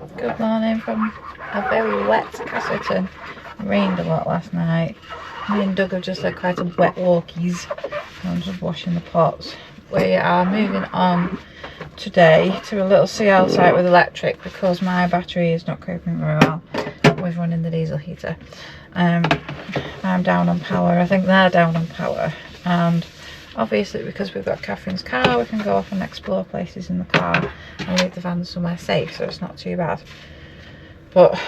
Good morning from a very wet Castleton. It rained a lot last night. Me and Doug have just had quite a wet walkies. I'm just washing the pots. We are moving on today to a little CL site with electric because my battery is not coping very well with running the diesel heater. I'm down on power. I think they're down on power, and obviously because we've got Catherine's car, we can go off and explore places in the car and leave the van somewhere safe, so it's not too bad. But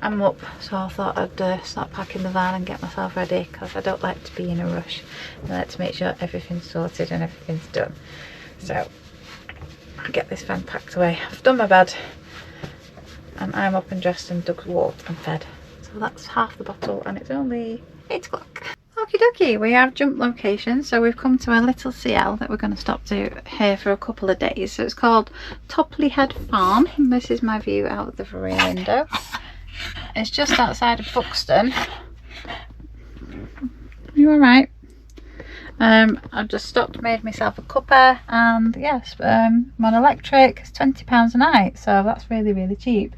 I'm up, so I thought I'd start packing the van and get myself ready because I don't like to be in a rush. I like to make sure everything's sorted and everything's done. So I'll get this van packed away. I've done my bed and I'm up and dressed and Doug's walked and fed. So that's half the bottle and it's only 8 o'clock. Okie dokie, we have jumped location, so we've come to a little CL that we're going to stop to here for a couple of days. So it's called Topley Head Farm, and this is my view out of the rear window. It's just outside of Buxton. You alright? I've just stopped, made myself a cuppa, and yes, I'm on electric. It's £20 a night, so that's really cheap.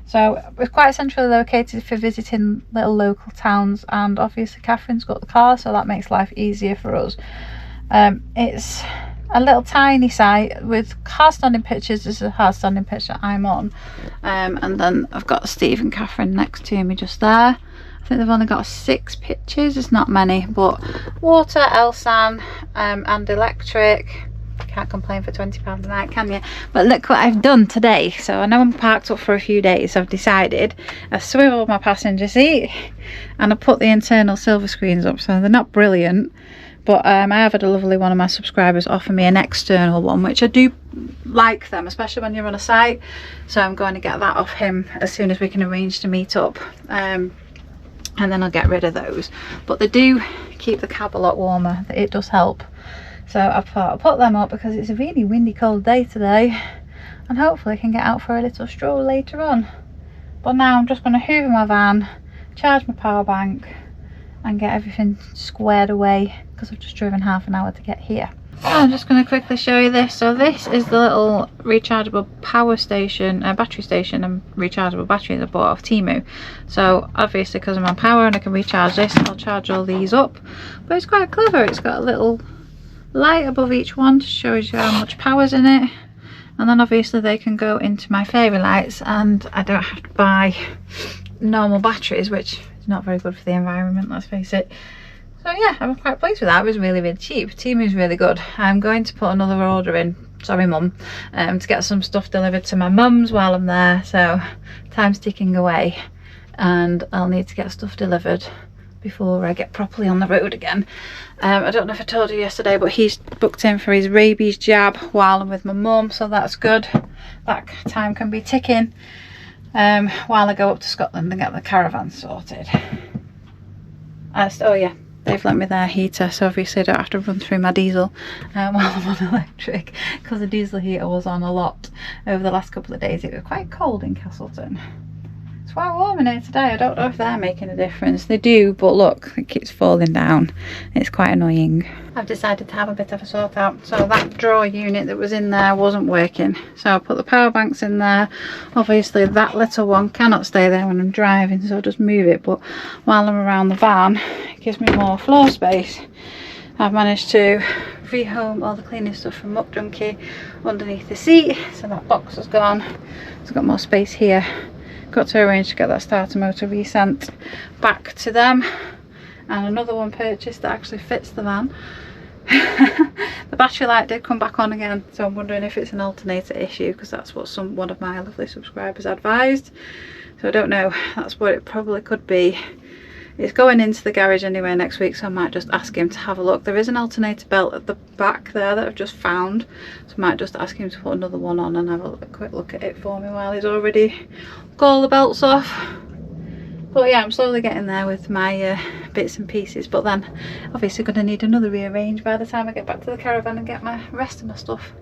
So we're quite centrally located for visiting little local towns, and obviously Catherine's got the car, so that makes life easier for us. It's a little tiny site with car standing pictures. This is a car standing picture I'm on, and then I've got Steve and Catherine next to me just there. I think they've only got 6 pictures, it's not many, but water, Elsan, and electric. Can't complain for £20 a night, can you? But look what I've done today. So I know I'm parked up for a few days, so I've decided I swiveled my passenger seat and I put the internal silver screens up. So they're not brilliant, but I have had a lovely one of my subscribers offer me an external one, which I do like them, especially when you're on a site. So I'm going to get that off him as soon as we can arrange to meet up. And then I'll get rid of those. But they do keep the cab a lot warmer. It does help. So I thought I'll put them up because it's a really windy cold day today, and hopefully I can get out for a little stroll later on. But now I'm just going to hoover my van, charge my power bank and get everything squared away because I've just driven half an hour to get here. So I'm just going to quickly show you this. So this is the little rechargeable power station, battery station and rechargeable batteries I bought off Temu. So obviously because I'm on power and I can recharge this, I'll charge all these up. But it's quite clever. It's got a little light above each one to show you how much power's in it, and then obviously they can go into my fairy lights and I don't have to buy normal batteries, which is not very good for the environment, let's face it. So yeah, I'm quite pleased with that. It was really cheap. Temu's really good. I'm going to put another order in, sorry mum, to get some stuff delivered to my mum's while I'm there. So time's ticking away and I'll need to get stuff delivered before I get properly on the road again. I don't know if I told you yesterday, but he's booked in for his rabies jab while I'm with my mum, so that's good. That time can be ticking while I go up to Scotland and get the caravan sorted. Oh yeah, they've lent me their heater, so obviously I don't have to run through my diesel while I'm on electric, because the diesel heater was on a lot over the last couple of days. It was quite cold in Castleton. It's quite warm in here today. I don't know if they're making a difference. They do, but look, it keeps falling down. It's quite annoying. I've decided to have a bit of a sort out. So that drawer unit that was in there wasn't working. So I put the power banks in there. Obviously that little one cannot stay there when I'm driving, so I'll just move it. But while I'm around the van, it gives me more floor space. I've managed to rehome all the cleaning stuff from Muck Junkie underneath the seat. So that box has gone. So I've got more space here. Got to arrange to get that starter motor resent back to them, and another one purchased that actually fits the van. The battery light did come back on again, so I'm wondering if it's an alternator issue, because that's what one of my lovely subscribers advised. So I don't know, that's what it probably could be. It's going into the garage anyway next week, so I might just ask him to have a look. There is an alternator belt at the back there that I've just found, so I might just ask him to put another one on and have a quick look at it for me while he's already got all the belts off. But yeah, I'm slowly getting there with my bits and pieces, but then obviously going to need another rearrange by the time I get back to the caravan and get my rest of my stuff.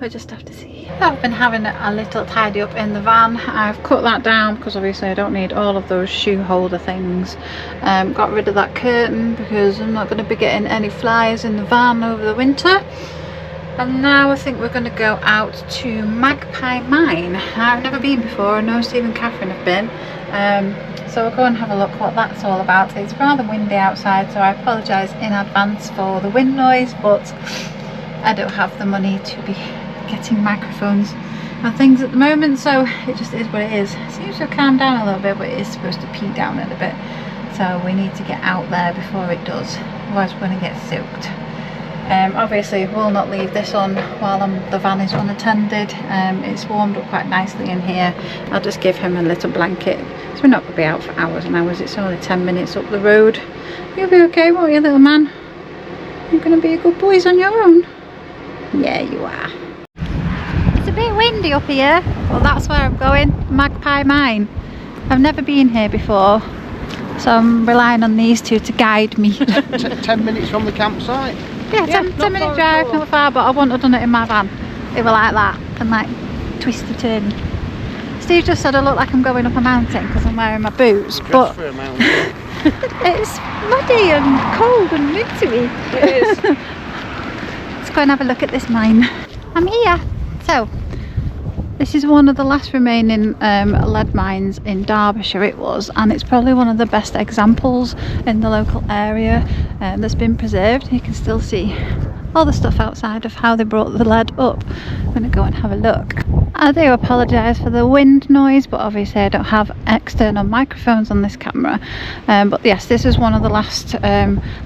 We'll just have to see. I've been having a little tidy up in the van. I've cut that down because obviously I don't need all of those shoe holder things. Got rid of that curtain because I'm not going to be getting any flies in the van over the winter. And now I think we're going to go out to Magpie Mine. I've never been before. I know Steve and Catherine have been. So we'll go and have a look what that's all about. It's rather windy outside, so I apologise in advance for the wind noise, but I don't have the money to be getting microphones and things at the moment, so it just is what it is. It seems to have calmed down a little bit, but it is supposed to pee down a little bit. So we need to get out there before it does, otherwise we're going to get soaked. Obviously we'll not leave this on while the van is unattended. It's warmed up quite nicely in here. I'll just give him a little blanket, so we're not going to be out for hours and hours. It's only 10 minutes up the road. You'll be okay, won't you, little man? You're going to be a good boys on your own. Yeah, you are. It's a bit windy up here. Well, that's where I'm going, Magpie Mine. I've never been here before, so I'm relying on these two to guide me. 10 minutes from the campsite. Yeah, 10-minute drive, not far, but I wouldn't have done it in my van. It were like that, and like twisty turny. Steve just said I look like I'm going up a mountain because I'm wearing my boots, but for a mountain. it's muddy and cold and wintry. It is. Let's go and have a look at this mine. I'm here. So, this is one of the last remaining lead mines in Derbyshire, it was, and it's probably one of the best examples in the local area that's been preserved. You can still see all the stuff outside of how they brought the lead up. I'm going to go and have a look. I do apologise for the wind noise, but obviously I don't have external microphones on this camera. But yes, this is one of the last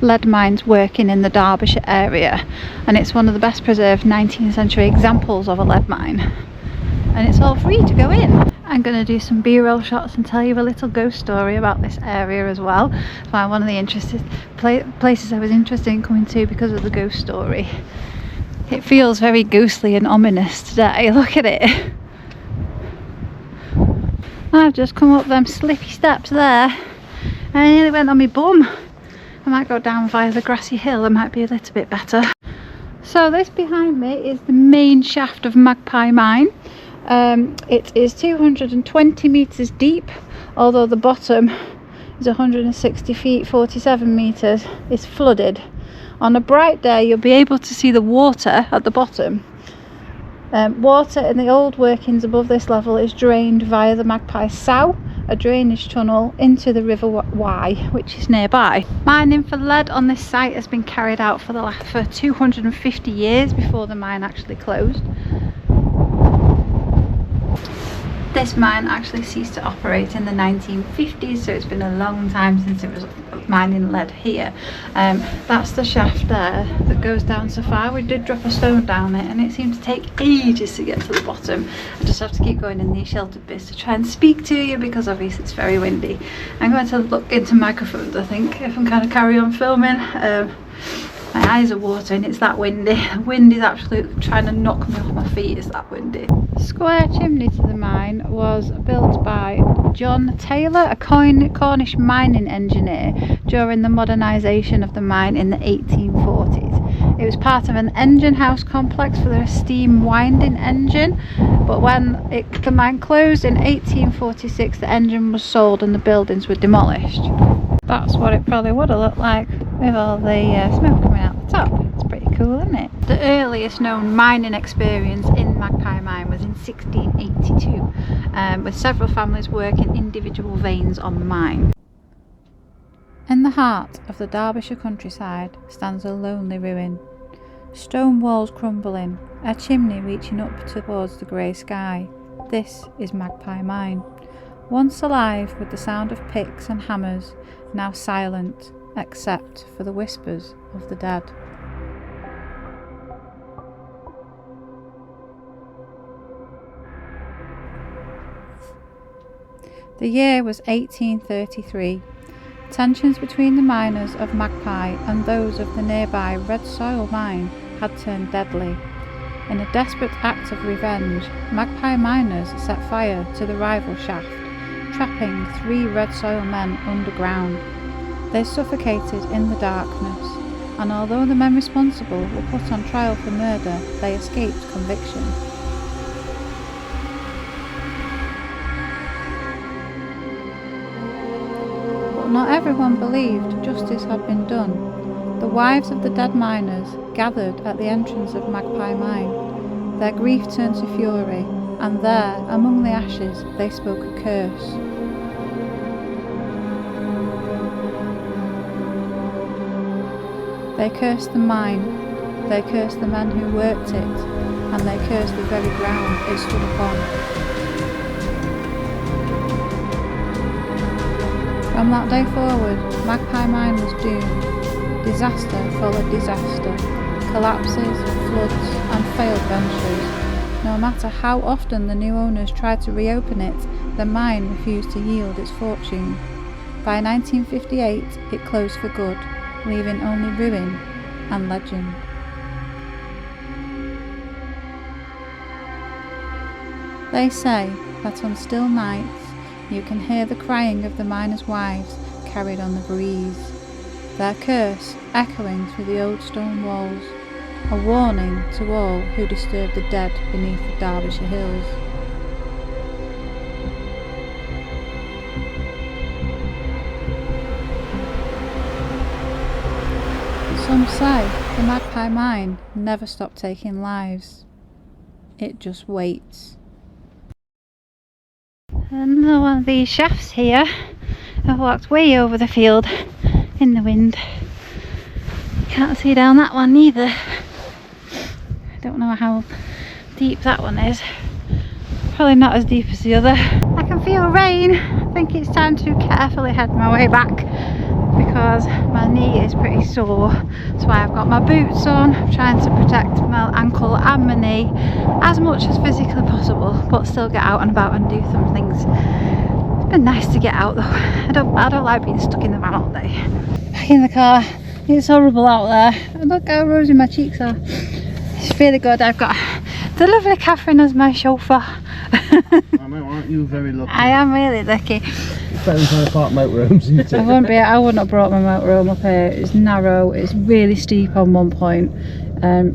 lead mines working in the Derbyshire area, and it's one of the best preserved 19th century examples of a lead mine. And it's all free to go in. I'm going to do some b-roll shots and tell you a little ghost story about this area as well. It's one of the places I was interested in coming to because of the ghost story. It feels very ghostly and ominous today. Look at it. I've just come up them slippy steps there and I nearly went on my bum. I might go down via the grassy hill, it might be a little bit better. So this behind me is the main shaft of Magpie Mine. It is 220 metres deep, although the bottom is 160 feet 47 metres. It's flooded. On a bright day you'll be able to see the water at the bottom. Water in the old workings above this level is drained via the Magpie Sow, a drainage tunnel into the River Wye, which is nearby. Mining for lead on this site has been carried out for 250 years before the mine actually closed. This mine actually ceased to operate in the 1950s, so it's been a long time since it was mining lead here. That's the shaft there that goes down so far. We did drop a stone down it and it seemed to take ages to get to the bottom. I just have to keep going in these sheltered bits to try and speak to you because obviously it's very windy. I'm going to look into microphones, I think, if I'm kind of carry on filming. My eyes are watering, it's that windy. The wind is absolutely trying to knock me off my feet, it's that windy. Square chimney to the mine was built by John Taylor, a Cornish mining engineer, during the modernisation of the mine in the 1840s. It was part of an engine house complex for the steam winding engine, but when the mine closed in 1846, the engine was sold and the buildings were demolished. That's what it probably would have looked like with all the smoke coming out the top. It's pretty cool, isn't it? The earliest known mining experience in Magpie Mine was in 1682, with several families working individual veins on the mine. In the heart of the Derbyshire countryside stands a lonely ruin. Stone walls crumbling, a chimney reaching up towards the grey sky. This is Magpie Mine. Once alive with the sound of picks and hammers, now silent except for the whispers of the dead. The year was 1833. Tensions between the miners of Magpie and those of the nearby Red Soil mine had turned deadly. In a desperate act of revenge, Magpie miners set fire to the rival shaft, trapping 3 Red Soil men underground. They suffocated in the darkness, and although the men responsible were put on trial for murder, they escaped conviction. But not everyone believed justice had been done. The wives of the dead miners gathered at the entrance of Magpie Mine. Their grief turned to fury, and there, among the ashes, they spoke a curse. They cursed the mine, they cursed the men who worked it, and they cursed the very ground it stood upon. From that day forward, Magpie Mine was doomed. Disaster followed disaster, collapses, floods, and failed ventures. No matter how often the new owners tried to reopen it, the mine refused to yield its fortune. By 1958, it closed for good, leaving only ruin and legend. They say that on still nights you can hear the crying of the miners' wives carried on the breeze, their curse echoing through the old stone walls, a warning to all who disturb the dead beneath the Derbyshire hills. Some say the Magpie Mine never stopped taking lives. It just waits. Another one of these shafts here. I've walked way over the field in the wind. Can't see down that one either. I don't know how deep that one is. Probably not as deep as the other. I can feel rain. I think it's time to carefully head my way back because my knee is pretty sore. That's why I've got my boots on. I'm trying to protect my ankle and my knee as much as physically possible, but still get out and about and do some things. It's been nice to get out though. I don't like being stuck in the van all day. Back in the car. It's horrible out there. Look how rosy my cheeks are. It's really good. I've got the lovely Catherine as my chauffeur. I know, aren't you very lucky? I am really lucky. Better than trying to park motorhomes, isn't it? I wouldn't have brought my motorhome up here. It's narrow, it's really steep on one point.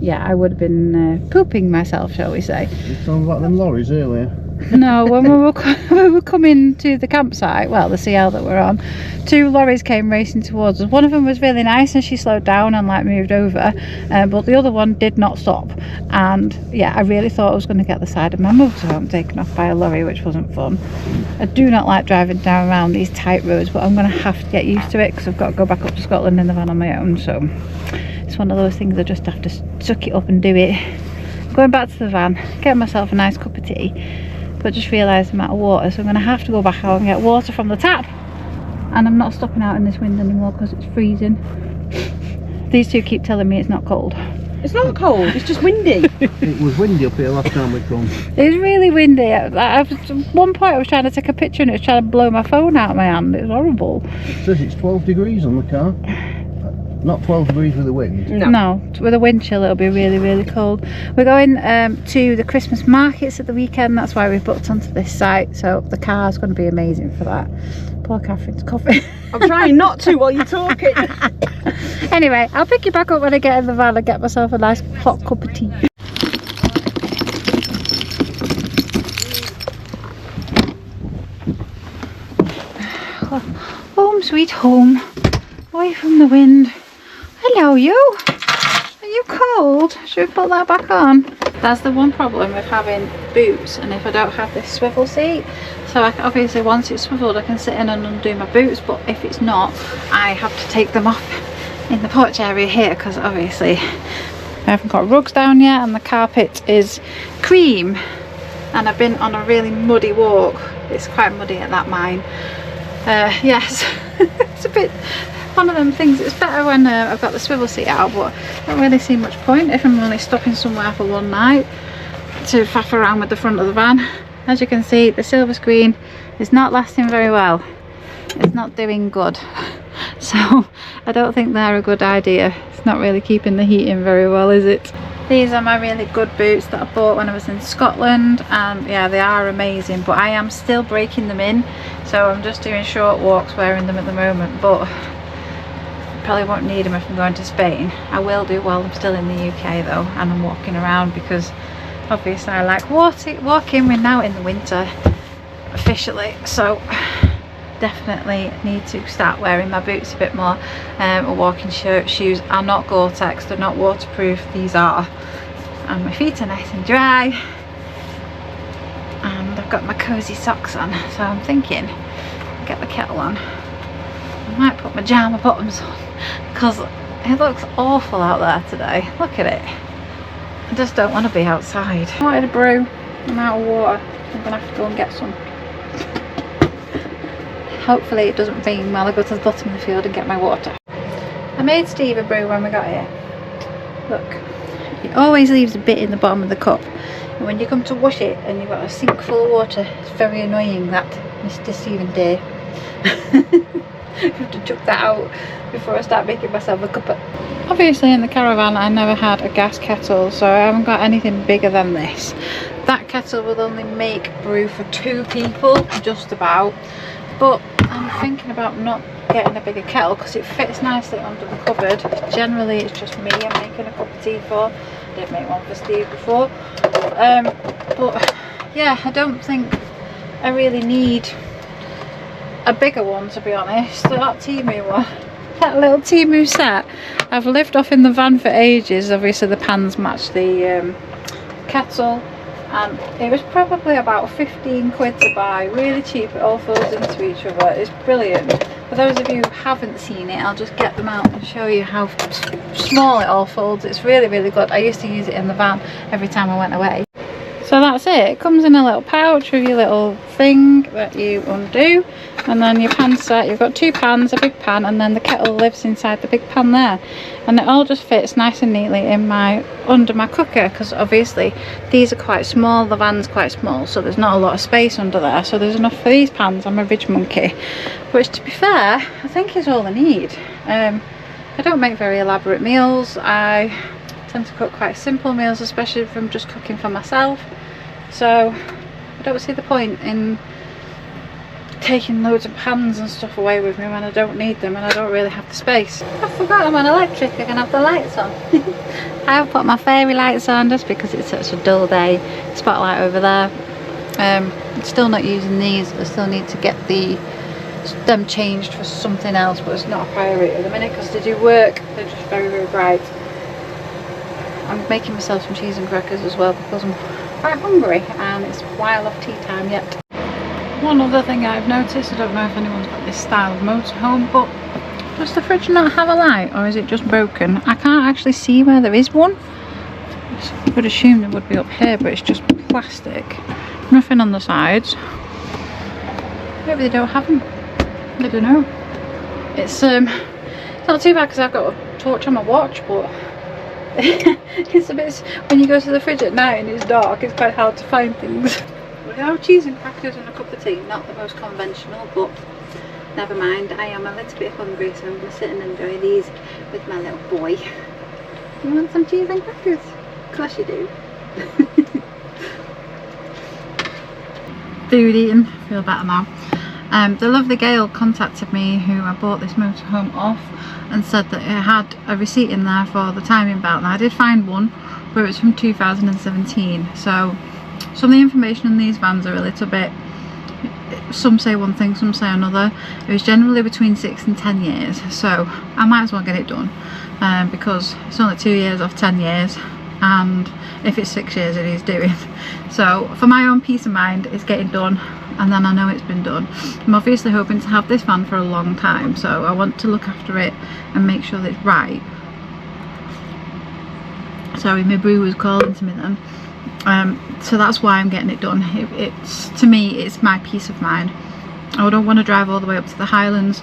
Yeah, I would have been pooping myself, shall we say. You talking about them lorries earlier? No, when we were coming to the campsite, well, the CL that we're on, two lorries came racing towards us. One of them was really nice and she slowed down and like moved over, but the other one did not stop. And yeah, I really thought I was going to get the side of my motorhome taken off by a lorry, which wasn't fun. I do not like driving down around these tight roads, but I'm going to have to get used to it because I've got to go back up to Scotland in the van on my own. So it's one of those things I just have to suck it up and do it. Going back to the van, get myself a nice cup of tea, but just realised I'm out of water, so I'm going to have to go back out and get water from the tap. And I'm not stopping out in this wind anymore because it's freezing. These two keep telling me it's not cold. It's not cold, it's just windy. It was windy up here last time we come. It's really windy. At one point I was trying to take a picture and it was trying to blow my phone out of my hand. It was horrible. It says it's 12 degrees on the car. Not 12 degrees with the wind. No, with a wind chill it'll be really, really cold. We're going to the Christmas markets at the weekend. That's why we've booked onto this site. So the car's going to be amazing for that. Poor Catherine's coughing. I'm trying not to while you're talking. Anyway, I'll pick you back up when I get in the van and get myself a nice hot cup of tea. Home sweet home, away from the wind. Hello you, are you cold? Should we put that back on? That's the one problem with having boots, and if I don't have this swivel seat, so obviously once it's swiveled I can sit in and undo my boots, but if it's not I have to take them off in the porch area here because obviously I haven't got rugs down yet and the carpet is cream, and I've been on a really muddy walk. It's quite muddy at that mine. Yes, it's a bit one of them things. It's better when I've got the swivel seat out, but I don't really see much point if I'm only stopping somewhere for one night to faff around with the front of the van. As you can see, the silver screen is not lasting very well. It's not doing good, so I don't think they're a good idea. It's not really keeping the heat in very well, is it? These are my really good boots that I bought when I was in Scotland, and yeah, they are amazing, but I am still breaking them in, so I'm just doing short walks wearing them at the moment, but probably won't need them if I'm going to Spain. I will do while I'm still in the UK though, and I'm walking around because obviously I like walking. We're now in the winter officially, so definitely need to start wearing my boots a bit more. Walking shoes are not Gore-Tex, they're not waterproof, these are. And my feet are nice and dry. And I've got my cozy socks on, so I'm thinking, get the kettle on. I might put my pyjama bottoms on because it looks awful out there today. Look at it. I just don't want to be outside. I wanted a brew. I'm out of water. I'm gonna have to go and get some. Hopefully it doesn't rain while I go to the bottom of the field and get my water. I made Steve a brew when we got here. Look, he always leaves a bit in the bottom of the cup, and when you come to wash it and you've got a sink full of water, it's very annoying, that Mr. Stephen Day. I have to chuck that out before I start making myself a cuppa. Obviously in the caravan I never had a gas kettle, so I haven't got anything bigger than this. That kettle will only make brew for 2 people, just about. But I'm thinking about not getting a bigger kettle because it fits nicely under the cupboard. Generally it's just me I'm making a cup of tea for. I did make one for Steve before. But yeah, I don't think I really need a bigger one, to be honest. That Temu one, that little Temu set, I've lived off in the van for ages. Obviously the pans match the kettle, and it was probably about 15 quid to buy. Really cheap, it all folds into each other. It's brilliant. For those of you who haven't seen it, I'll just get them out and show you how small it all folds. It's really, really good. I used to use it in the van every time I went away. So that's it. It comes in a little pouch with your little thing that you undo, and then your pan set. You've got 2 pans, a big pan, and then the kettle lives inside the big pan there, and it all just fits nice and neatly in under my cooker, because obviously these are quite small, the van's quite small, so there's not a lot of space under there, so there's enough for these pans. I'm a rich monkey, which, to be fair, I think is all I need. I don't make very elaborate meals. I tend to cook quite simple meals, especially if I'm just cooking for myself. So I don't see the point in taking loads of pans and stuff away with me when I don't need them and I don't really have the space. I forgot I'm on electric. I can have the lights on. I have put my fairy lights on just because it's such a dull day. Spotlight over there. I'm still not using these. I still need to get them changed for something else, but it's not a priority at the minute because they do work. They're just very, very bright. I'm making myself some cheese and crackers as well because I'm quite hungry and it's while off tea time yet. One other thing I've noticed, I don't know if anyone's got this style of motorhome, but does the fridge not have a light, or is it just broken? I can't actually see where there is one. I would assume it would be up here, but it's just plastic. Nothing on the sides. Maybe they don't have them. I don't know. It's not too bad because I've got a torch on my watch, but it's a bit, when you go to the fridge at night and it's dark, it's quite hard to find things. We have cheese and crackers and a cup of tea, not the most conventional, but never mind. I am a little bit hungry, so I'm going to sit and enjoy these with my little boy. You want some cheese and crackers? Of course you do. Food eating, feel better now. The lovely Gail contacted me, who I bought this motorhome off, and said that it had a receipt in there for the timing belt. Now I did find one, but it's from 2017, so some of the information in these vans are a little bit, some say one thing, some say another. It was generally between 6 and 10 years, so I might as well get it done, because it's only 2 years off 10 years, and if it's 6 years it is doing. So for my own peace of mind, it's getting done, and then I know it's been done. I'm obviously hoping to have this van for a long time, so I want to look after it and make sure that it's right. Sorry, my brew was calling to me then. So that's why I'm getting it done. It's, to me, it's my peace of mind. I don't want to drive all the way up to the Highlands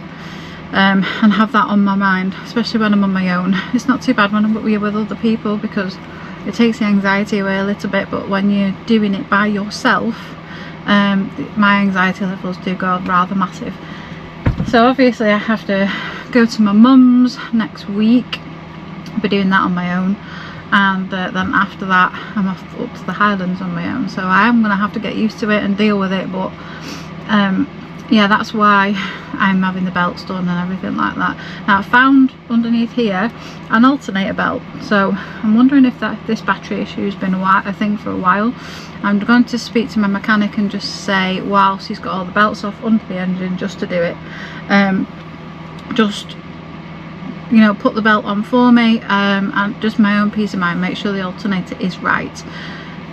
and have that on my mind, especially when I'm on my own. It's not too bad when I'm with other people because it takes the anxiety away a little bit, but when you're doing it by yourself, my anxiety levels do go rather massive. So obviously I have to go to my mum's next week. I'll be doing that on my own, and then after that I'm off up to the Highlands on my own, so I am going to have to get used to it and deal with it, but yeah, that's why I'm having the belts done and everything like that. Now I found underneath here an alternator belt, so I'm wondering if this battery issue has been a thing for a while. I'm going to speak to my mechanic and just say, whilst he's got all the belts off under the engine, just to do it, just, you know, put the belt on for me, and just my own peace of mind, make sure the alternator is right.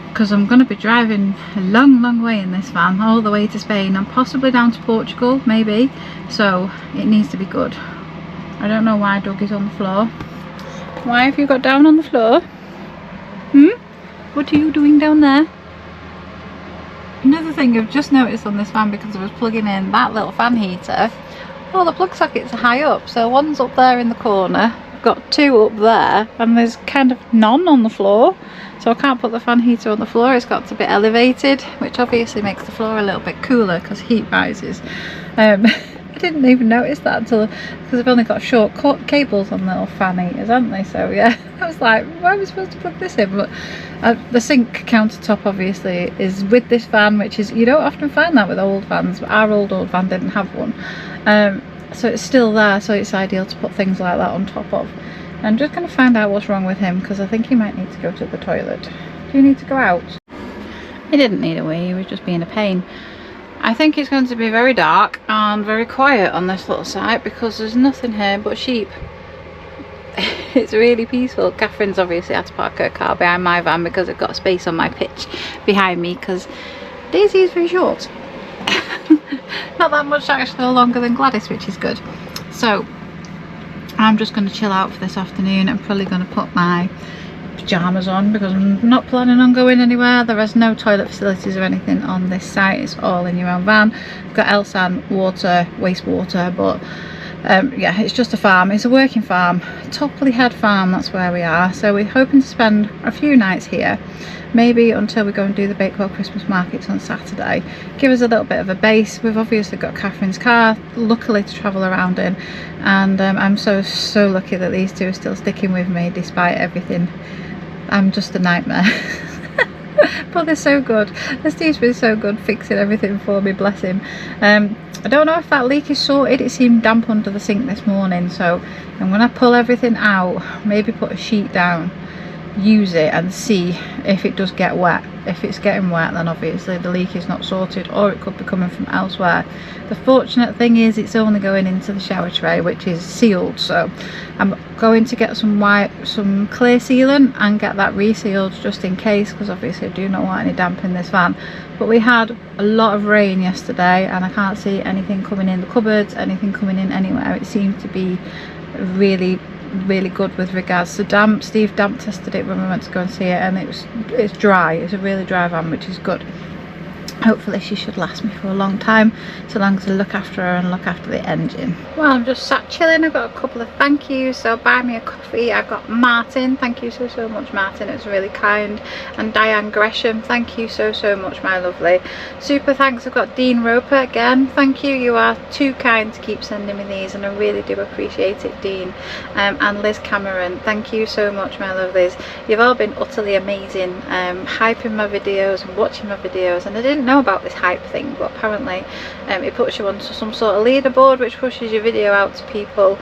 Because I'm going to be driving a long way in this van, all the way to Spain and possibly down to Portugal, maybe. So it needs to be good. I don't know why Doug is on the floor. Why have you got down on the floor? What are you doing down there? Another thing I've just noticed on this van, because I was plugging in that little fan heater, all the plug sockets are high up. So one's up there in the corner, I've got two up there, and there's kind of none on the floor. So I can't put the fan heater on the floor, it's got to be elevated, which obviously makes the floor a little bit cooler because heat rises. I didn't even notice that until, because I've only got short cables on the little fan heaters, haven't they? So yeah, I was like, where am I supposed to plug this in? But the sink countertop obviously is with this fan, which is, you don't often find that with old vans, but our old van didn't have one. So it's still there, so it's ideal to put things like that on top of. I'm just going to find out what's wrong with him, because I think he might need to go to the toilet. Do you need to go out? He didn't need a wee, he was just being a pain. I think it's going to be very dark and very quiet on this little site, because there's nothing here but sheep. It's really peaceful. Catherine's obviously had to park her car behind my van because I've got space on my pitch behind me, because Daisy is very short. Not that much actually, longer than Gladys, which is good. So I'm just going to chill out for this afternoon. I'm probably going to put my pyjamas on because I'm not planning on going anywhere. There is no toilet facilities or anything on this site, it's all in your own van. I've got Elsan water, wastewater, but yeah, it's just a farm. It's a working farm, Topley Head Farm, that's where we are. So we're hoping to spend a few nights here, maybe until we go and do the Bakewell Christmas markets on Saturday. Give us a little bit of a base. We've obviously got Catherine's car, luckily, to travel around in, and I'm so lucky that these two are still sticking with me despite everything. I'm just a nightmare. But they're so good. Steve's been so good fixing everything for me, bless him. I don't know if that leak is sorted. It seemed damp under the sink this morning, so I'm going to pull everything out, maybe put a sheet down, use it and see if it does get wet. If it's getting wet, then obviously the leak is not sorted, or it could be coming from elsewhere. The fortunate thing is it's only going into the shower tray, which is sealed, so I'm going to get some clear sealant and get that resealed just in case, because obviously I do not want any damp in this van. But we had a lot of rain yesterday and I can't see anything coming in the cupboards, anything coming in anywhere. It seemed to be really good with regards to damp. Steve damp tested it when we went to go and see it, and it's dry. It's a really dry van, which is good. Hopefully she should last me for a long time, so long as I look after her and look after the engine. Well, I'm just sat chilling. I've got a couple of thank yous. So buy me a coffee. I've got Martin, thank you so much Martin, it's really kind, and Diane Gresham, thank you so much my lovely. Super thanks, I've got Dean Roper again, thank you, you are too kind to keep sending me these and I really do appreciate it, Dean. And Liz Cameron, thank you so much my lovelies. You've all been utterly amazing, hyping my videos and watching my videos, and I didn't know about this hype thing, but apparently it puts you onto some sort of leaderboard which pushes your video out to people.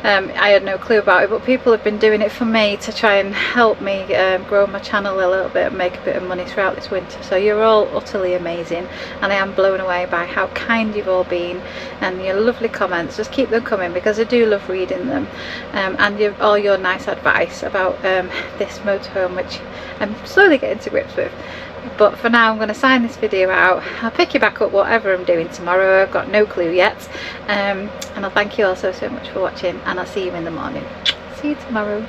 I had no clue about it, but people have been doing it for me to try and help me grow my channel a little bit and make a bit of money throughout this winter. So you're all utterly amazing, and I am blown away by how kind you've all been and your lovely comments. Just keep them coming because I do love reading them, and all your nice advice about this motorhome, which I'm slowly getting to grips with. But for now I'm going to sign this video out. I'll pick you back up whatever I'm doing tomorrow. I've got no clue yet, and I'll thank you all so much for watching, and I'll see you in the morning. See you tomorrow.